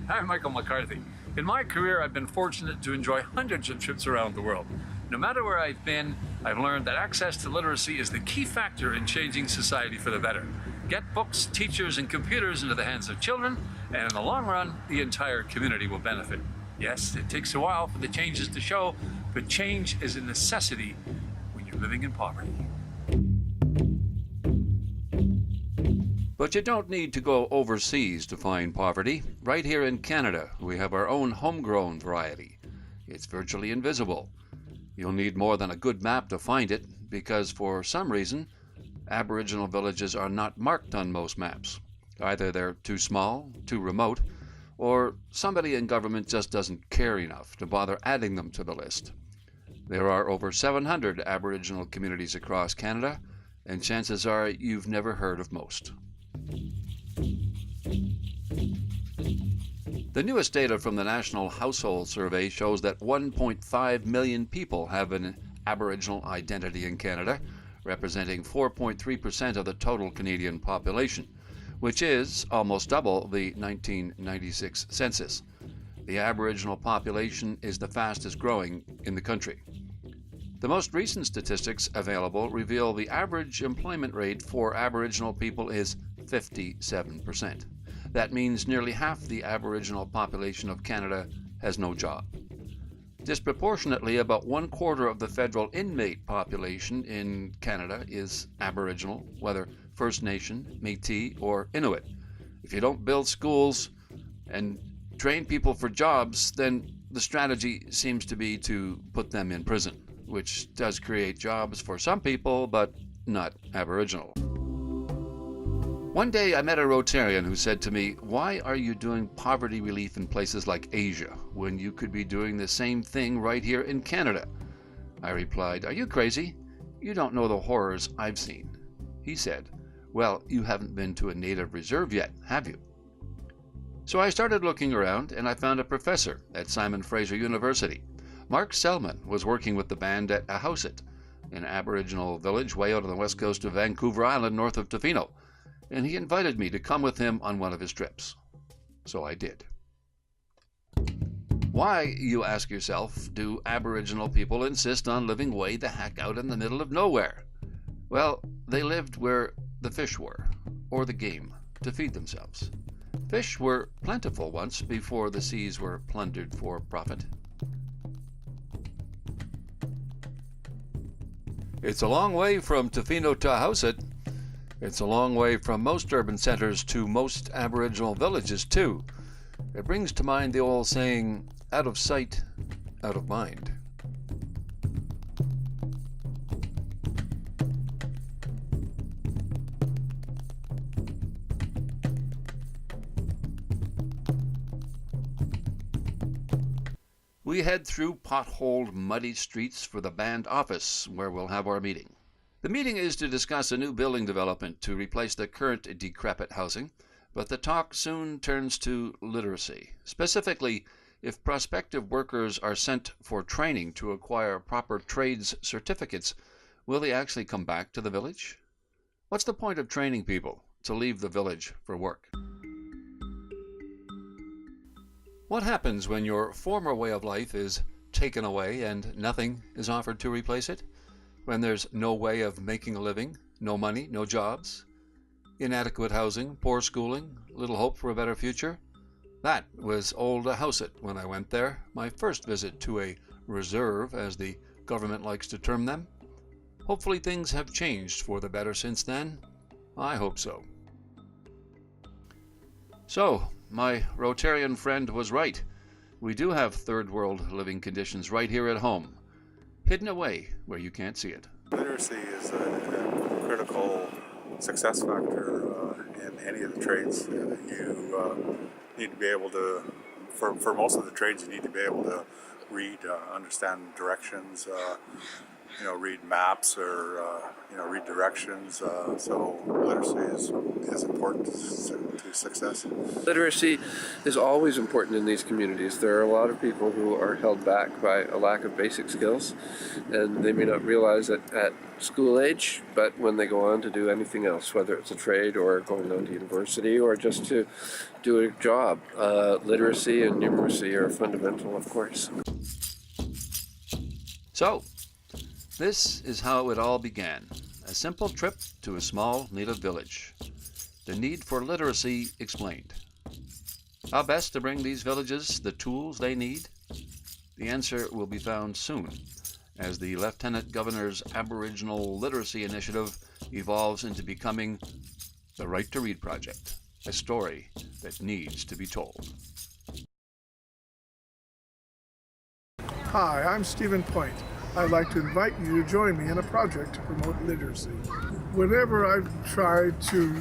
I'm Michael McCarthy. In my career, I've been fortunate to enjoy hundreds of trips around the world. No matter where I've been, I've learned that access to literacy is the key factor in changing society for the better. Get books, teachers, and computers into the hands of children, and in the long run, the entire community will benefit. Yes, it takes a while for the changes to show, but change is a necessity when you're living in poverty. But you don't need to go overseas to find poverty. Right here in Canada, we have our own homegrown variety. It's virtually invisible. You'll need more than a good map to find it, because for some reason, Aboriginal villages are not marked on most maps. Either they're too small, too remote, or somebody in government just doesn't care enough to bother adding them to the list. There are over 700 Aboriginal communities across Canada, and chances are you've never heard of most. The newest data from the National Household Survey shows that 1.5 million people have an Aboriginal identity in Canada, representing 4.3% of the total Canadian population, which is almost double the 1996 census. The Aboriginal population is the fastest growing in the country. The most recent statistics available reveal the average employment rate for Aboriginal people is 57%. That means nearly half the Aboriginal population of Canada has no job. Disproportionately, about 1/4 of the federal inmate population in Canada is Aboriginal, whether First Nation, Métis, or Inuit. If you don't build schools and train people for jobs, then the strategy seems to be to put them in prison, which does create jobs for some people, but not Aboriginal. One day I met a Rotarian who said to me, "Why are you doing poverty relief in places like Asia when you could be doing the same thing right here in Canada?" I replied, "Are you crazy? You don't know the horrors I've seen." He said, "Well, you haven't been to a native reserve yet, have you?" So I started looking around, and I found a professor at Simon Fraser University. Mark Selman was working with the band at Ahousaht, an Aboriginal village way out on the west coast of Vancouver Island north of Tofino, and he invited me to come with him on one of his trips. So I did. Why, you ask yourself, do Aboriginal people insist on living way the heck out in the middle of nowhere? Well, they lived where the fish were, or the game, to feed themselves. Fish were plentiful once before the seas were plundered for profit. It's a long way from Tofino to Ahousaht. It's a long way from most urban centers to most Aboriginal villages, too. It brings to mind the old saying, out of sight, out of mind. We head through potholed, muddy streets for the band office, where we'll have our meeting. The meeting is to discuss a new building development to replace the current decrepit housing, but the talk soon turns to literacy. Specifically, if prospective workers are sent for training to acquire proper trades certificates, will they actually come back to the village? What's the point of training people to leave the village for work? What happens when your former way of life is taken away and nothing is offered to replace it? When there's no way of making a living, no money, no jobs, inadequate housing, poor schooling, little hope for a better future? That was old Ahousaht when I went there, my first visit to a reserve, as the government likes to term them. Hopefully things have changed for the better since then. I hope so. So, my Rotarian friend was right. We do have third world living conditions right here at home, hidden away where you can't see it. Literacy is a critical success factor in any of the trades. You need to be able to, for most of the trades, you need to be able to read, understand directions, read maps or read directions. So literacy is important to success. Literacy is always important in these communities. There are a lot of people who are held back by a lack of basic skills, and they may not realize it at school age, but when they go on to do anything else, whether it's a trade or going on to university or just to do a job, literacy and numeracy are fundamental, of course. So, this is how it all began. A simple trip to a small native village. The need for literacy explained. How best to bring these villages the tools they need? The answer will be found soon, as the Lieutenant Governor's Aboriginal Literacy Initiative evolves into becoming the Right to Read Project, a story that needs to be told. Hi, I'm Stephen Point. I'd like to invite you to join me in a project to promote literacy. Whenever I've tried to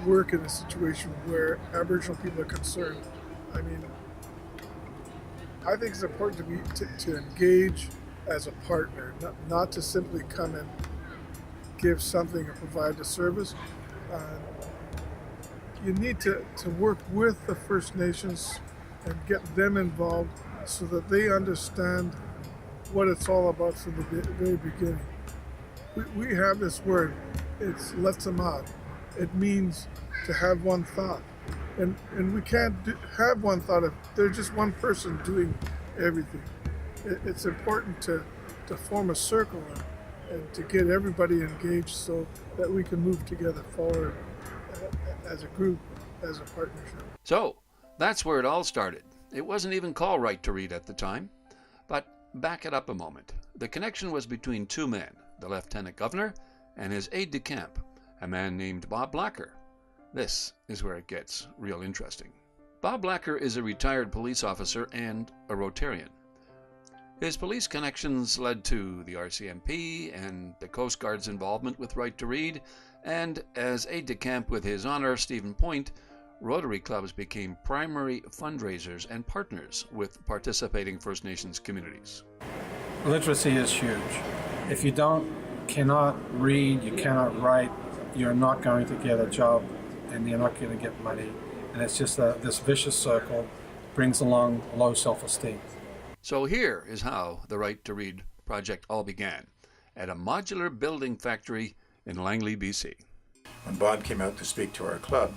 work in a situation where Aboriginal people are concerned, I think it's important to engage as a partner, not to simply come and give something or provide a service. You need to work with the First Nations and get them involved so that they understand what it's all about from the very beginning. We have this word, it's letsamad. It means to have one thought. And we can't have one thought if there's just one person doing everything. It's important to form a circle and to get everybody engaged so that we can move together forward as a group, as a partnership. So, that's where it all started. It wasn't even called Right to Read at the time. But back it up a moment. The connection was between two men, the Lieutenant Governor and his aide-de-camp, a man named Bob Blacker. This is where it gets real interesting. Bob Blacker is a retired police officer and a Rotarian. His police connections led to the RCMP and the Coast Guard's involvement with Right to Read, and as aide-de-camp with His Honor Stephen Point, Rotary clubs became primary fundraisers and partners with participating First Nations communities. Literacy is huge. If you cannot read, you cannot write, you're not going to get a job and you're not going to get money. And it's just this vicious circle brings along low self-esteem. So here is how the Right to Read project all began, at a modular building factory in Langley, BC. When Bob came out to speak to our club,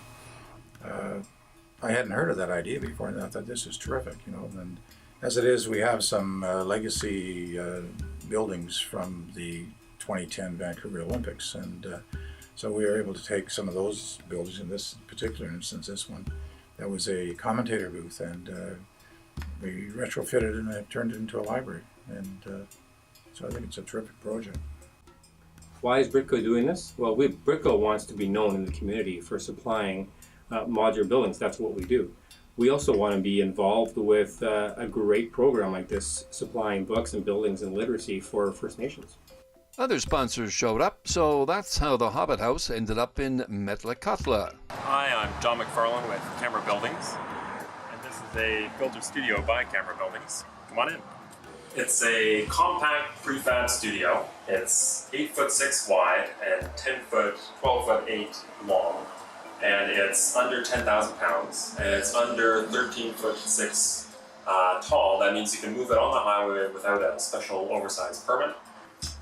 I hadn't heard of that idea before, and I thought this is terrific, And as it is, we have some legacy buildings from the 2010 Vancouver Olympics, and so we were able to take some of those buildings. In this particular instance, this one, that was a commentator booth, and we retrofitted it and turned it into a library. And so I think it's a terrific project. Why is Britco doing this? Well, Britco wants to be known in the community for supplying modular buildings. That's what we do. We also want to be involved with a great program like this, supplying books and buildings and literacy for First Nations. Other sponsors showed up, so that's how the Hobbit House ended up in Metlakatla. Hi, I'm John McFarlane with Camera Buildings, and this is a filter studio by Camera Buildings. Come on in. It's a compact prefab studio. It's 8'6" wide and 12'8" long. And it's under 10,000 pounds, and it's under 13'6" tall. That means you can move it on the highway without a special oversized permit.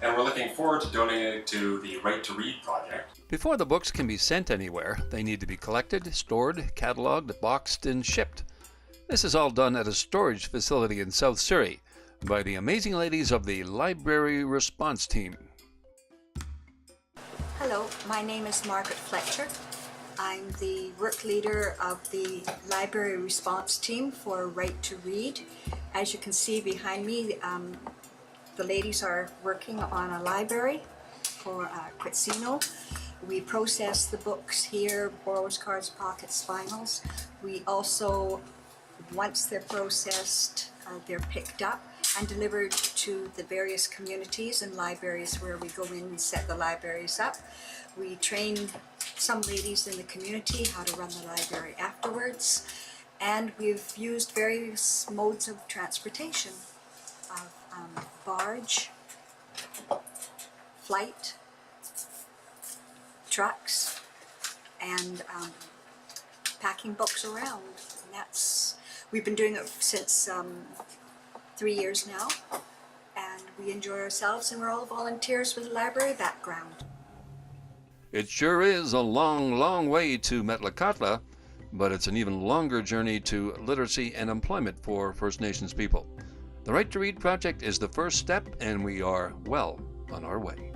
And we're looking forward to donating it to the Right to Read project. Before the books can be sent anywhere, they need to be collected, stored, cataloged, boxed, and shipped. This is all done at a storage facility in South Surrey by the amazing ladies of the Library Response Team. Hello, my name is Margaret Fletcher. I'm the work leader of the Library Response Team for Right to Read. As you can see behind me, the ladies are working on a library for Quetzino. We process the books here, borrowers' cards, pockets, finals. We also, once they're processed, they're picked up and delivered to the various communities and libraries where we go in and set the libraries up. We train some ladies in the community how to run the library afterwards, and we've used various modes of transportation, of barge, flight, trucks, and packing books around. And we've been doing it since 3 years now, and we enjoy ourselves, and we're all volunteers with a library background. It sure is a long, long way to Metlakatla, but it's an even longer journey to literacy and employment for First Nations people. The Right to Read project is the first step, and we are well on our way.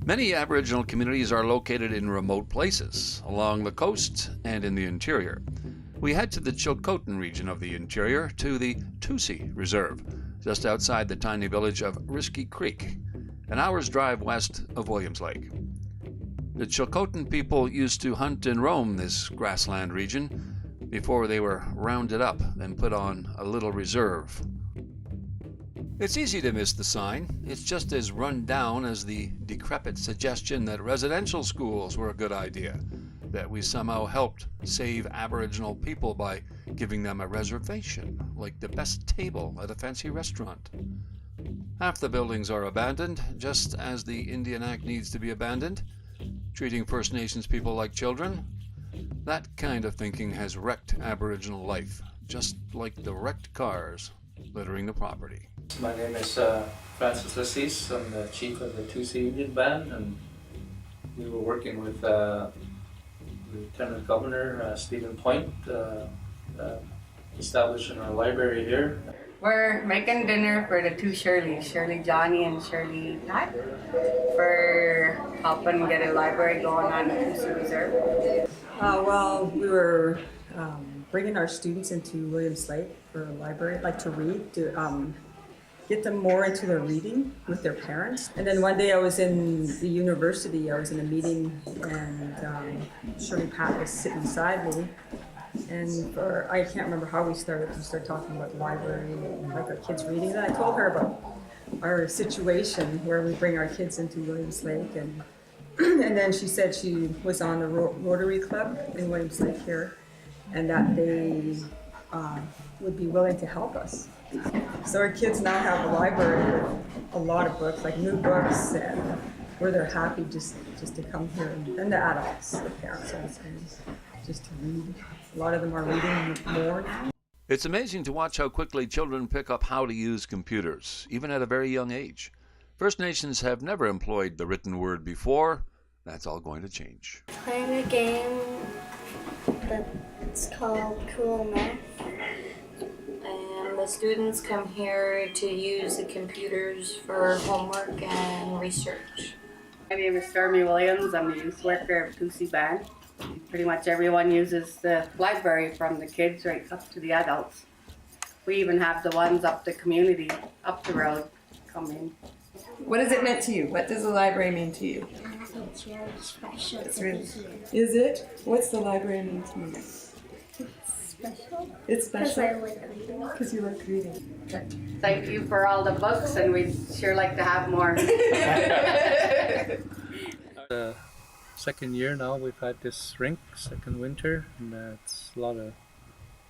Many Aboriginal communities are located in remote places, along the coast and in the interior. We head to the Chilcotin region of the interior, to the Tusi Reserve, just outside the tiny village of Risky Creek, an hour's drive west of Williams Lake. The Chilcotin people used to hunt and roam this grassland region before they were rounded up and put on a little reserve. It's easy to miss the sign. It's just as run down as the decrepit suggestion that residential schools were a good idea, that we somehow helped save Aboriginal people by giving them a reservation, like the best table at a fancy restaurant. Half the buildings are abandoned, just as the Indian Act needs to be abandoned, treating First Nations people like children. That kind of thinking has wrecked Aboriginal life, just like the wrecked cars littering the property. My name is Francis Lassis. I'm the chief of the Tusi Indian Band, and we were working with Lieutenant Governor Stephen Point, establishing our library here. We're making dinner for the two Shirleys, Shirley Johnny and Shirley Pat, for helping get a library going on the Tusi Reserve. Well, we were bringing our students into Williams Lake for a library, like to read, to get them more into their reading with their parents. And then one day I was in the university, I was in a meeting, and Shirley Pat was sitting beside me. And I can't remember how we started talking about the library, and like our kids reading. And I told her about our situation where we bring our kids into Williams Lake, and then she said she was on the Rotary Club in Williams Lake here, and that they would be willing to help us. So our kids now have a library with a lot of books, like new books, and where they're happy just to come here, and the adults, the parents, and just to read. A lot of them are reading more now. It's amazing to watch how quickly children pick up how to use computers, even at a very young age. First Nations have never employed the written word before. That's all going to change. Playing a game that's called Cool Math. And the students come here to use the computers for homework and research. My name is Stormy Williams. I'm the youth worker of Tusi Band. Pretty much everyone uses the library, from the kids right up to the adults. We even have the ones up the community, up the road, come in. What has it meant to you? What does the library mean to you? It's really special. It's really, is it? What's the library mean to you? Special. It's special? Because I like reading. Because you like reading. Thank you for all the books, and we'd sure like to have more. Second year now we've had this rink, second winter, and it's a lot of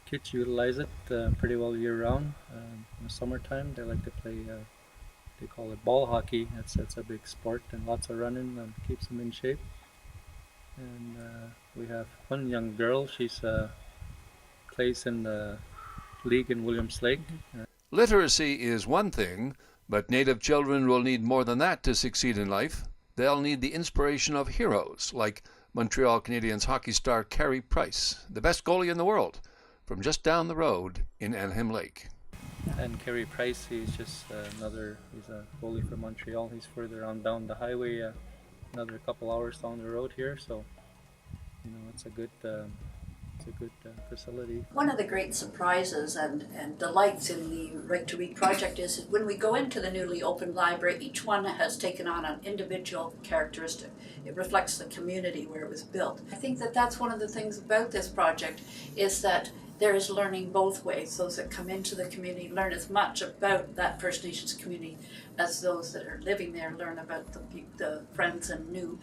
kids utilize it pretty well year round. In the summertime they like to play, they call it ball hockey. It's a big sport, and lots of running and keeps them in shape. And we have one young girl, she's plays in the league in Williams Lake. Literacy is one thing, but Native children will need more than that to succeed in life. They'll need the inspiration of heroes like Montreal Canadiens hockey star Carey Price, the best goalie in the world, from just down the road in Elgin Lake. And Carey Price, he's just he's a goalie from Montreal. He's further on down the highway, another couple hours down the road here. So, it's a good facility. One of the great surprises and delights in the Right to Read project is when we go into the newly opened library, each one has taken on an individual characteristic. It reflects the community where it was built. I think that's one of the things about this project, is that there is learning both ways. Those that come into the community learn as much about that First Nations community as those that are living there learn about the friends and new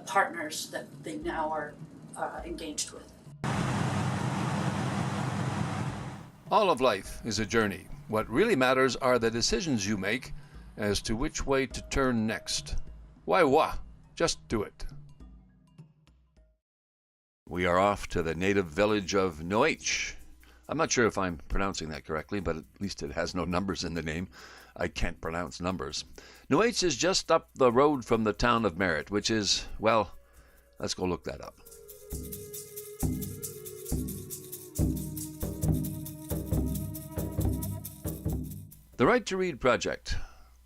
partners that they now are engaged with. All of life is a journey. What really matters are the decisions you make as to which way to turn next. Waiwa, just do it. We are off to the native village of Noach. I'm not sure if I'm pronouncing that correctly, but at least it has no numbers in the name. I can't pronounce numbers. Noach is just up the road from the town of Merritt, which is, well, let's go look that up. The Right to Read project,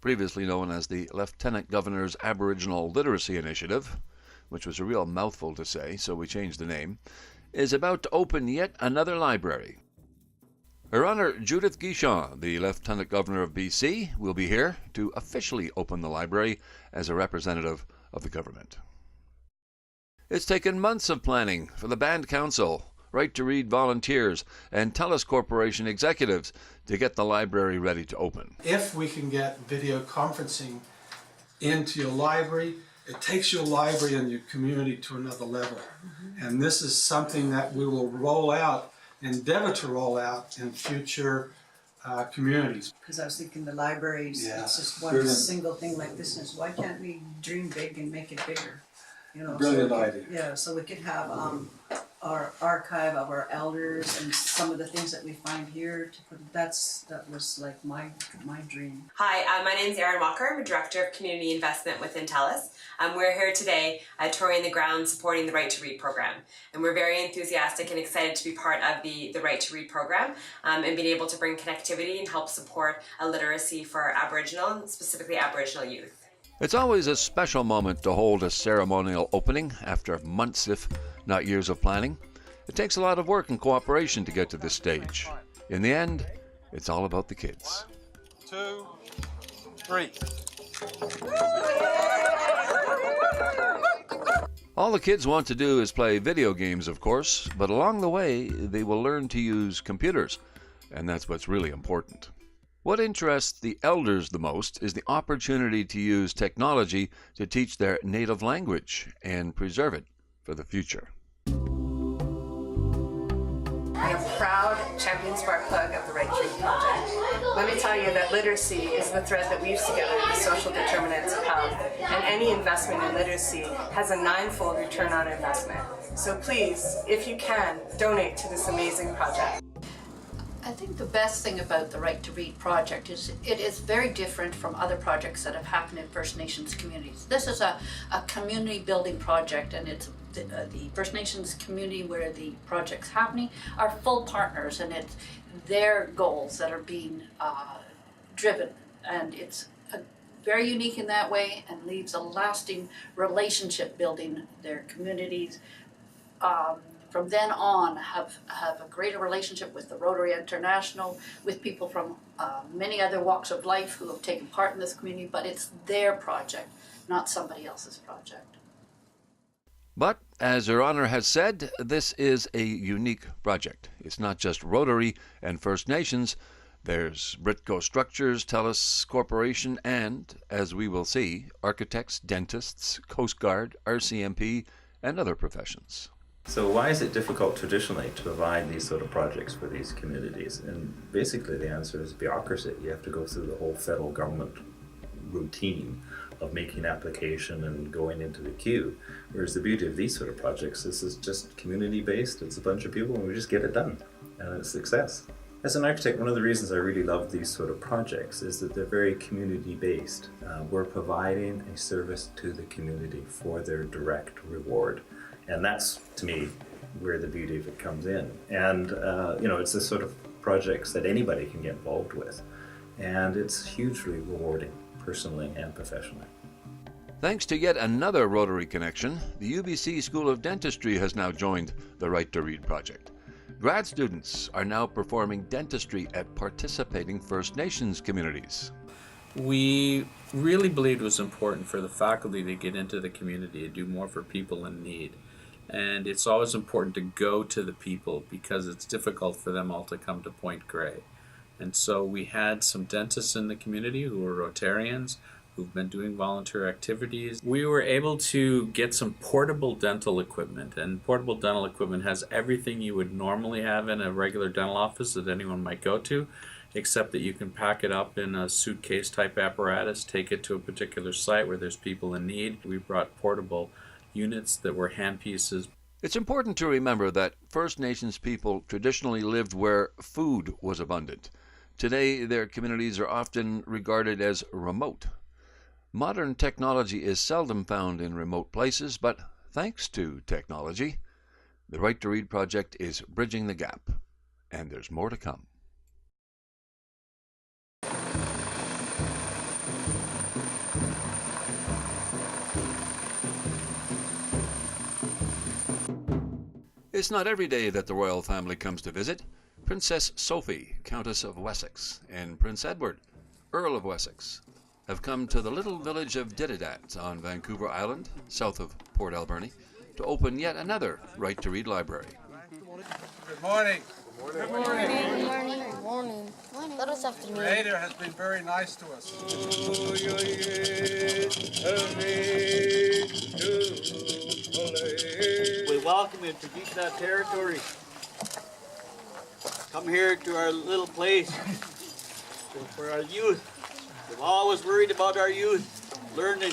previously known as the Lieutenant Governor's Aboriginal Literacy Initiative, which was a real mouthful to say, so we changed the name, is about to open yet another library. Her Honour Judith Guichon, the Lieutenant Governor of BC, will be here to officially open the library as a representative of the government. It's taken months of planning for the Band Council, Right to Read volunteers, and TELUS Corporation executives to get the library ready to open. If we can get video conferencing into your library, it takes your library and your community to another level. And this is something that we will roll out, endeavor to roll out in future communities. Because I was thinking the libraries, it's just one Brilliant. single thing like this, and why can't we dream big and make it bigger? You know, Brilliant so idea. Yeah, so we could have our archive of our elders and some of the things that we find here. To put that was like my dream. Hi, my name is Erin Walker. I'm a Director of Community Investment within TELUS. We're here today touring the ground supporting the Right to Read program. And we're very enthusiastic and excited to be part of the Right to Read program and being able to bring connectivity and help support literacy for Aboriginal and specifically Aboriginal youth. It's always a special moment to hold a ceremonial opening after months, if not years, of planning. It takes a lot of work and cooperation to get to this stage. In the end, it's all about the kids. 2, 3. All the kids want to do is play video games, of course, but along the way, they will learn to use computers, and that's what's really important. What interests the elders the most is the opportunity to use technology to teach their native language and preserve it for the future. I am proud champion spark plug of the Right to Read project. Let me tell you that literacy is the thread that weaves together the social determinants of health, and any investment in literacy has a 9-fold return on investment. So please, if you can, donate to this amazing project. I think the best thing about the Right to Read project is it is very different from other projects that have happened in First Nations communities. This is a community building project, and it's the First Nations community where the project's happening are full partners, and it's their goals that are being driven, and it's very unique in that way and leaves a lasting relationship building their communities. From then on, have a greater relationship with the Rotary International, with people from many other walks of life who have taken part in this community, but it's their project, not somebody else's project. But, as Her Honour has said, this is a unique project. It's not just Rotary and First Nations. There's Britco Structures, TELUS Corporation, and, as we will see, architects, dentists, Coast Guard, RCMP, and other professions. So why is it difficult traditionally to provide these sort of projects for these communities? And basically the answer is bureaucracy. You have to go through the whole federal government routine of making an application and going into the queue. Whereas the beauty of these sort of projects, this is just community based, it's a bunch of people and we just get it done and it's a success. As an architect, one of the reasons I really love these sort of projects is that they're very community based. We're providing a service to the community for their direct reward. And that's, to me, where the beauty of it comes in. And, it's the sort of projects that anybody can get involved with. And it's hugely rewarding, personally and professionally. Thanks to yet another Rotary connection, the UBC School of Dentistry has now joined the Right to Read project. Grad students are now performing dentistry at participating First Nations communities. We really believed it was important for the faculty to get into the community and do more for people in need. And it's always important to go to the people because it's difficult for them all to come to Point Grey. And so we had some dentists in the community who were Rotarians who've been doing volunteer activities. We were able to get some portable dental equipment, and portable dental equipment has everything you would normally have in a regular dental office that anyone might go to, except that you can pack it up in a suitcase type apparatus, take it to a particular site where there's people in need. We brought portable units that were handpieces. It's important to remember that First Nations people traditionally lived where food was abundant. Today, their communities are often regarded as remote. Modern technology is seldom found in remote places, but thanks to technology, the Right to Read project is bridging the gap, and there's more to come. It's not every day that the royal family comes to visit. Princess Sophie, Countess of Wessex, and Prince Edward, Earl of Wessex, have come to the little village of Dididat on Vancouver Island, south of Port Alberni, to open yet another Right to Read library. Good morning. Good morning. Good morning. Good morning. Good afternoon. The Raider has been very nice to us. We welcome you to Dididat territory. Come here to our little place for our youth. We've always worried about our youth learning,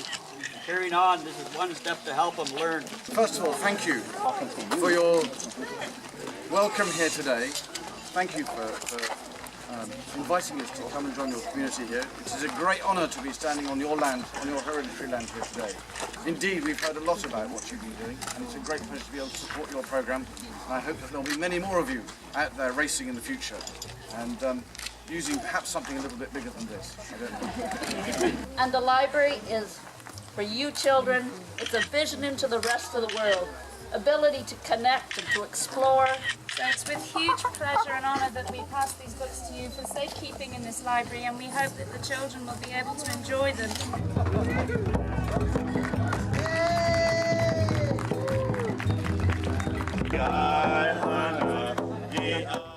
carrying on. This is one step to help them learn. First of all, thank you for your welcome here today. Thank you for inviting us to come and join your community here. It is a great honour to be standing on your land, on your hereditary land here today. Indeed, we've heard a lot about what you've been doing, and it's a great pleasure to be able to support your programme. And I hope that there'll be many more of you out there racing in the future, and using perhaps something a little bit bigger than this. I don't know. And the library is for you children. It's a vision into the rest of the world. Ability to connect and to explore. So it's with huge pleasure and honour that we pass these books to you for safekeeping in this library, and we hope that the children will be able to enjoy them.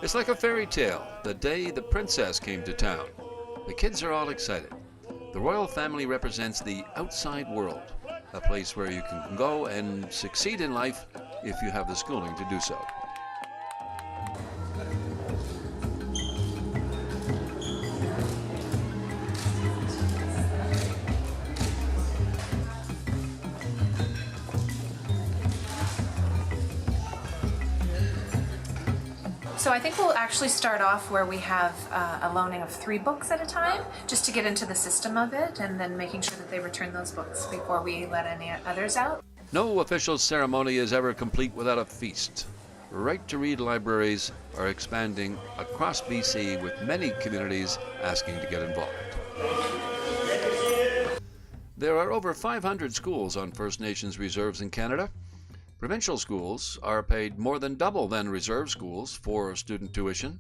It's like a fairy tale, the day the princess came to town. The kids are all excited. The royal family represents the outside world, a place where you can go and succeed in life if you have the schooling to do so. So I think we'll actually start off where we have a loaning of 3 books at a time, just to get into the system of it, and then making sure that they return those books before we let any others out. No official ceremony is ever complete without a feast. Right to Read libraries are expanding across BC, with many communities asking to get involved. There are over 500 schools on First Nations reserves in Canada. Provincial schools are paid more than double than reserve schools for student tuition.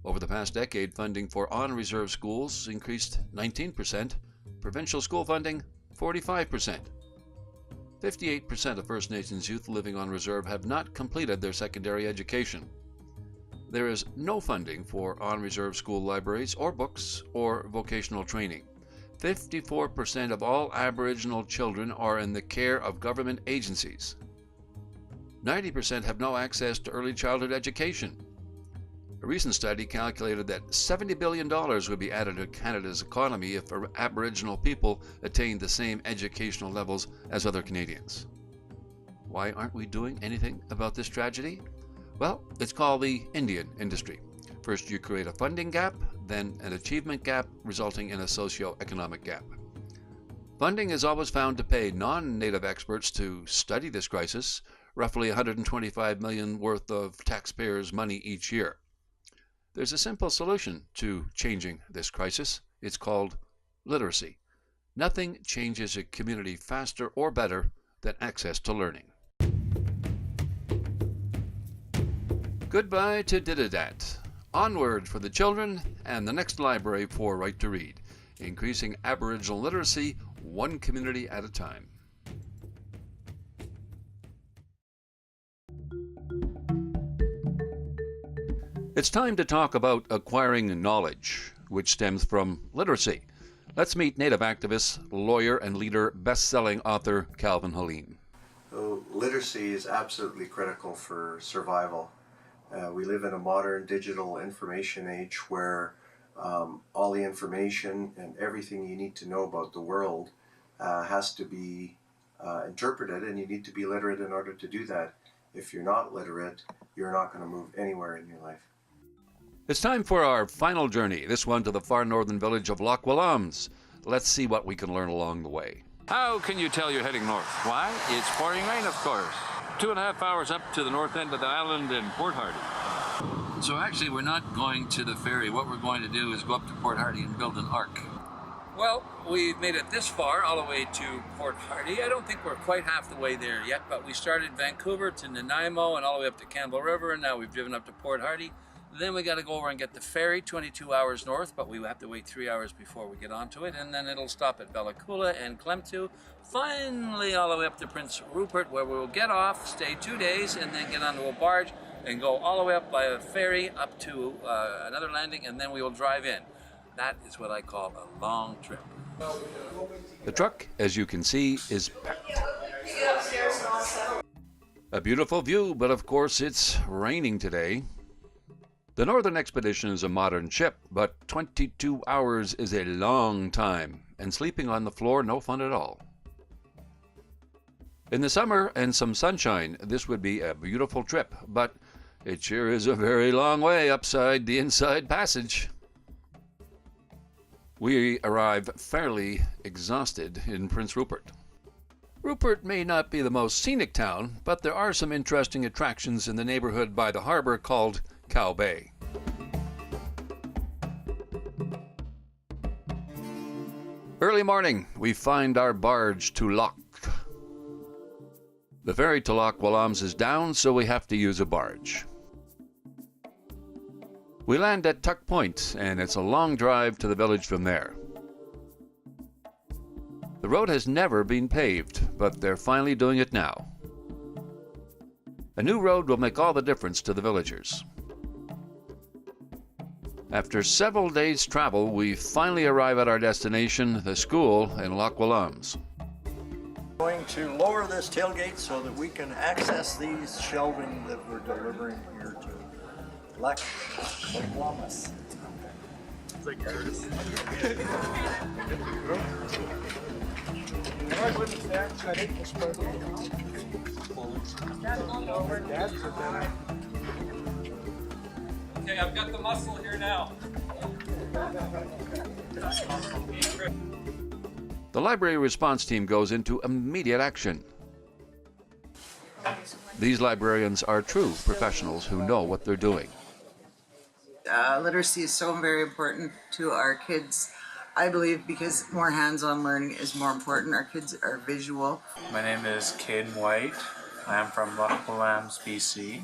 Over the past decade, funding for on-reserve schools increased 19%, provincial school funding 45%. 58% of First Nations youth living on reserve have not completed their secondary education. There is no funding for on-reserve school libraries or books or vocational training. 54% of all Aboriginal children are in the care of government agencies. 90% have no access to early childhood education. A recent study calculated that $70 billion would be added to Canada's economy if Aboriginal people attained the same educational levels as other Canadians. Why aren't we doing anything about this tragedy? Well, it's called the Indian industry. First you create a funding gap, then an achievement gap, resulting in a socio-economic gap. Funding is always found to pay non-Native experts to study this crisis, roughly $125 million worth of taxpayers' money each year. There's a simple solution to changing this crisis. It's called literacy. Nothing changes a community faster or better than access to learning. Goodbye to Dididat. Onward for the children and the next library for Right to Read, increasing Aboriginal literacy one community at a time. It's time to talk about acquiring knowledge, which stems from literacy. Let's meet Native activist, lawyer, and leader, best-selling author Calvin Helene. So literacy is absolutely critical for survival. We live in a modern digital information age where all the information and everything you need to know about the world has to be interpreted, and you need to be literate in order to do that. If you're not literate, you're not going to move anywhere in your life. It's time for our final journey, this one to the far northern village of Loch Willems. Let's see what we can learn along the way. How can you tell you're heading north? Why? It's pouring rain, of course. 2.5 hours up to the north end of the island in Port Hardy. So actually, we're not going to the ferry. What we're going to do is go up to Port Hardy and build an ark. Well, we've made it this far, all the way to Port Hardy. I don't think we're quite half the way there yet, but we started Vancouver to Nanaimo and all the way up to Campbell River, and now we've driven up to Port Hardy. Then we got to go over and get the ferry, 22 hours north, but we have to wait 3 hours before we get onto it, and then it'll stop at Bella Coola and Clemtu, finally all the way up to Prince Rupert, where we will get off, stay 2 days, and then get onto a barge and go all the way up by a ferry up to another landing, and then we will drive in. That is what I call a long trip. The truck, as you can see, is packed. A beautiful view, but of course it's raining today. The Northern Expedition is a modern ship, but 22 hours is a long time, and sleeping on the floor no fun at all. In the summer and some sunshine, this would be a beautiful trip, but it sure is a very long way upside the Inside Passage. We arrive fairly exhausted in Prince Rupert. Rupert may not be the most scenic town, but there are some interesting attractions in the neighborhood by the harbor called Cow Bay. Early morning, we find our barge to Loch. The ferry to Loch Willems is down, so we have to use a barge. We land at Tuck Point, and it's a long drive to the village from there. The road has never been paved, but they're finally doing it now. A new road will make all the difference to the villagers. After several days' travel, we finally arrive at our destination, the school in Loch Willems. Going to lower this tailgate so that we can access these shelving that we're delivering here to Loch Willems. It's like yours. Okay, I've got the muscle here now. The library response team goes into immediate action. These librarians are true professionals who know what they're doing. Literacy is so very important to our kids, I believe, because more hands-on learning is more important. Our kids are visual. My name is Caden White. I am from Loch Willems, BC.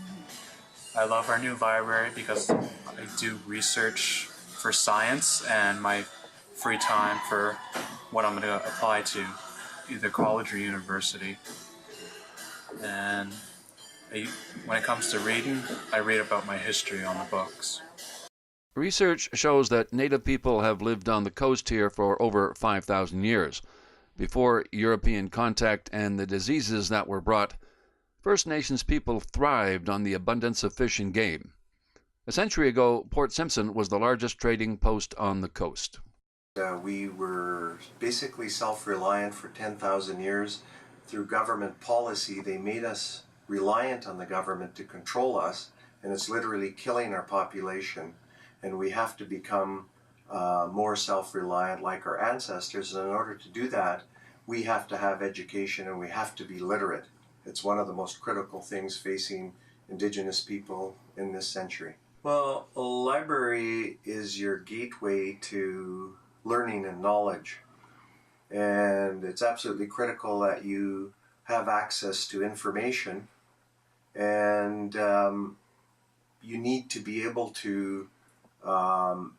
I love our new library because I do research for science and my free time for what I'm going to apply to, either college or university. And when it comes to reading, I read about my history on the books. Research shows that Native people have lived on the coast here for over 5,000 years. Before European contact and the diseases that were brought, First Nations people thrived on the abundance of fish and game. A century ago, Port Simpson was the largest trading post on the coast. We were basically self-reliant for 10,000 years. Through government policy, they made us reliant on the government to control us, and it's literally killing our population. And we have to become more self-reliant like our ancestors. And in order to do that, we have to have education and we have to be literate. It's one of the most critical things facing Indigenous people in this century. Well, a library is your gateway to learning and knowledge. And it's absolutely critical that you have access to information, and you need to be able to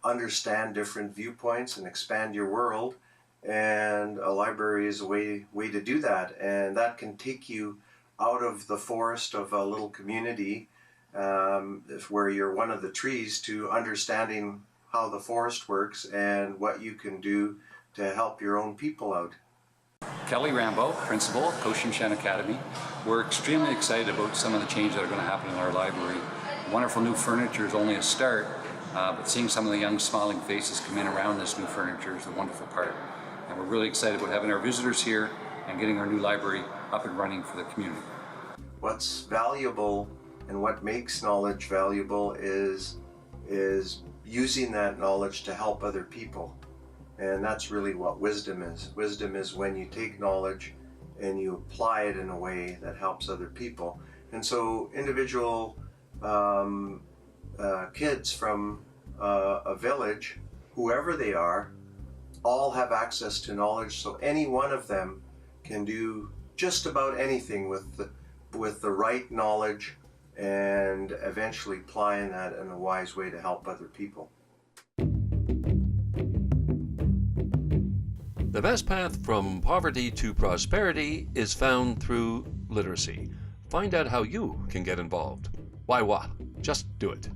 understand different viewpoints and expand your world, and a library is a way to do that. And that can take you out of the forest of a little community where you're one of the trees, to understanding how the forest works and what you can do to help your own people out. Kelly Rambo, principal, Cochin-Shan Academy. We're extremely excited about some of the changes that are going to happen in our library. Wonderful new furniture is only a start, but seeing some of the young smiling faces come in around this new furniture is a wonderful part. And we're really excited about having our visitors here and getting our new library up and running for the community. What's valuable and what makes knowledge valuable is using that knowledge to help other people. And that's really what wisdom is. Wisdom is when you take knowledge and you apply it in a way that helps other people. And so individual kids from a village, whoever they are, all have access to knowledge, so any one of them can do just about anything with the right knowledge and eventually applying that in a wise way to help other people. The best path from poverty to prosperity is found through literacy. Find out how you can get involved. Waiwa, just do it.